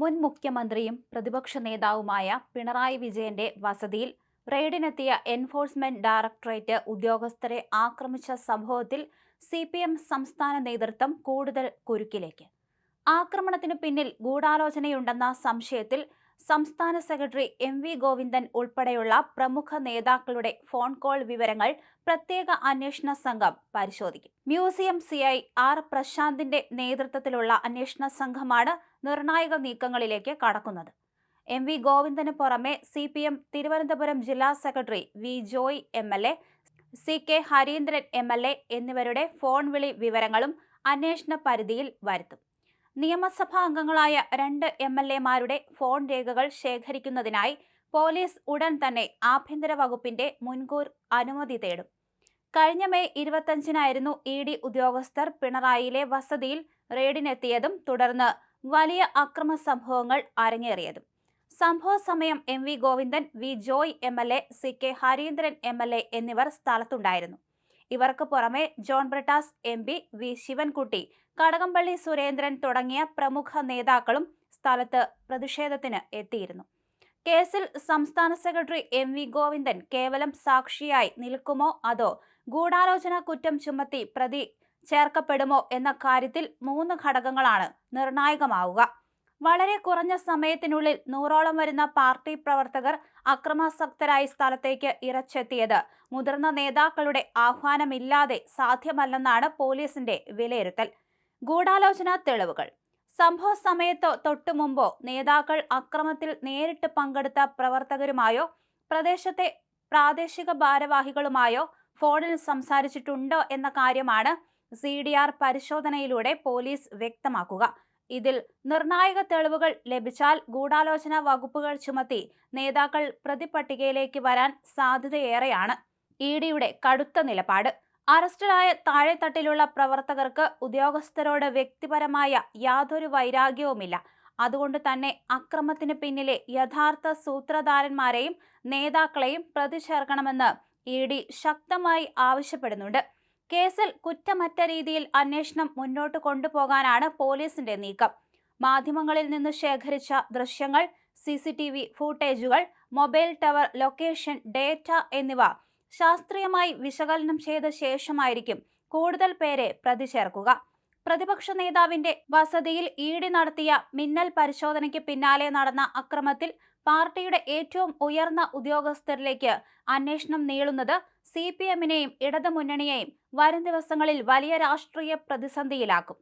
മുൻ മുഖ്യമന്ത്രിയും പ്രതിപക്ഷ നേതാവുമായ പിണറായി വിജയന്റെ വസതിയിൽ റെയ്ഡിനെത്തിയ എൻഫോഴ്സ്മെന്റ് ഡയറക്ടറേറ്റ് ഉദ്യോഗസ്ഥരെ ആക്രമിച്ച സംഭവത്തിൽ CPM സംസ്ഥാന നേതൃത്വം കൂടുതൽ കുരുക്കിലേക്ക്. ആക്രമണത്തിനു പിന്നിൽ ഗൂഢാലോചനയുണ്ടെന്ന സംശയത്തിൽ സംസ്ഥാന സെക്രട്ടറി MV ഗോവിന്ദൻ ഉൾപ്പെടെയുള്ള പ്രമുഖ നേതാക്കളുടെ ഫോൺ കോൾ വിവരങ്ങൾ പ്രത്യേക അന്വേഷണ സംഘം പരിശോധിക്കും. മ്യൂസിയം CI R പ്രശാന്തിന്റെ നേതൃത്വത്തിലുള്ള അന്വേഷണ സംഘമാണ് നിർണായക നീക്കങ്ങളിലേക്ക് കടക്കുന്നത്. MV ഗോവിന്ദന് പുറമെ CPM തിരുവനന്തപുരം ജില്ലാ secretary V Joy MLA, CK Harindran MLA എന്നിവരുടെ ഫോൺ വിളി വിവരങ്ങളും അന്വേഷണ പരിധിയിൽ വരുത്തും. നിയമസഭാ അംഗങ്ങളായ 2 MLA മാരുടെ ഫോൺ രേഖകൾ ശേഖരിക്കുന്നതിനായി പോലീസ് ഉടൻ തന്നെ ആഭ്യന്തര വകുപ്പിന്റെ മുൻകൂർ അനുമതി തേടും. കഴിഞ്ഞ മെയ് 25-നായിരുന്നു ED ഉദ്യോഗസ്ഥർ പിണറായിയിലെ വസതിയിൽ റെയ്ഡിനെത്തിയതും തുടർന്ന് വലിയ അക്രമ സംഭവങ്ങൾ അരങ്ങേറിയതും. സംഭവ സമയം MV Govindan, V Joy MLA, CK Harindran MLA എന്നിവർ സ്ഥലത്തുണ്ടായിരുന്നു. ഇവർക്ക് പുറമെ ജോൺ ബ്രിട്ടാസ് MP, V ശിവൻകുട്ടി, കടകംപള്ളി സുരേന്ദ്രൻ തുടങ്ങിയ പ്രമുഖ നേതാക്കളും സ്ഥലത്ത് പ്രതിഷേധത്തിന് എത്തിയിരുന്നു. കേസിൽ സംസ്ഥാന സെക്രട്ടറി MV ഗോവിന്ദൻ കേവലം സാക്ഷിയായി നിൽക്കുമോ അതോ ഗൂഢാലോചന കുറ്റം ചുമത്തി പ്രതി ചേർക്കപ്പെടുമോ എന്ന കാര്യത്തിൽ 3 ഘടകങ്ങളാണ് നിർണായകമാവുക. വളരെ കുറഞ്ഞ സമയത്തിനുള്ളിൽ 100ഓളം വരുന്ന പാർട്ടി പ്രവർത്തകർ അക്രമാസക്തരായി സ്ഥലത്തേക്ക് ഇരച്ചെത്തിയത് മുതിർന്ന നേതാക്കളുടെ ആഹ്വാനമില്ലാതെ സാധ്യമല്ലെന്നാണ് പോലീസിന്റെ വിലയിരുത്തൽ. ഗൂഢാലോചന തെളിവുകൾ. സംഭവ സമയത്തോ തൊട്ടുമുമ്പോ നേതാക്കൾ അക്രമത്തിൽ നേരിട്ട് പങ്കെടുത്ത പ്രവർത്തകരുമായോ പ്രദേശത്തെ പ്രാദേശിക ഭാരവാഹികളുമായോ ഫോണിൽ സംസാരിച്ചിട്ടുണ്ടോ എന്ന കാര്യമാണ് CDR പരിശോധനയിലൂടെ പോലീസ് വ്യക്തമാക്കുക. ഇതിൽ നിർണായക തെളിവുകൾ ലഭിച്ചാൽ ഗൂഢാലോചന വകുപ്പുകൾ ചുമത്തി നേതാക്കൾ പ്രതിപട്ടികയിലേക്ക് വരാൻ സാധ്യതയേറെയാണ്. EDയുടെ കടുത്ത നിലപാട്. അറസ്റ്റിലായ താഴെത്തട്ടിലുള്ള പ്രവർത്തകർക്ക് ഉദ്യോഗസ്ഥരോട് വ്യക്തിപരമായ യാതൊരു വൈരാഗ്യവുമില്ല. അതുകൊണ്ട് തന്നെ അക്രമത്തിന് പിന്നിലെ യഥാർത്ഥ സൂത്രധാരന്മാരെയും നേതാക്കളെയും പ്രതി ചേർക്കണമെന്ന് ED ശക്തമായി ആവശ്യപ്പെടുന്നുണ്ട്. കേസിൽ കുറ്റമറ്റ രീതിയിൽ അന്വേഷണം മുന്നോട്ട് കൊണ്ടുപോകാനാണ് പോലീസിന്റെ നീക്കം. മാധ്യമങ്ങളിൽ നിന്ന് ശേഖരിച്ച ദൃശ്യങ്ങൾ, CCTV ഫൂട്ടേജുകൾ, മൊബൈൽ ടവർ ലൊക്കേഷൻ ഡേറ്റ എന്നിവ ശാസ്ത്രീയമായി വിശകലനം ചെയ്ത ശേഷമായിരിക്കും കൂടുതൽ പേരെ പ്രതി ചേർക്കുക. പ്രതിപക്ഷ നേതാവിന്റെ വസതിയിൽ ED നടത്തിയ മിന്നൽ പരിശോധനയ്ക്ക് പിന്നാലെ നടന്ന അക്രമത്തിൽ പാർട്ടിയുടെ ഏറ്റവും ഉയർന്ന ഉദ്യോഗസ്ഥരിലേക്ക് അന്വേഷണം നീളുന്നത് CPM-നെയും ഇടതുമുന്നണിയെയും വരും ദിവസങ്ങളിൽ വലിയ രാഷ്ട്രീയ പ്രതിസന്ധിയിലാക്കും.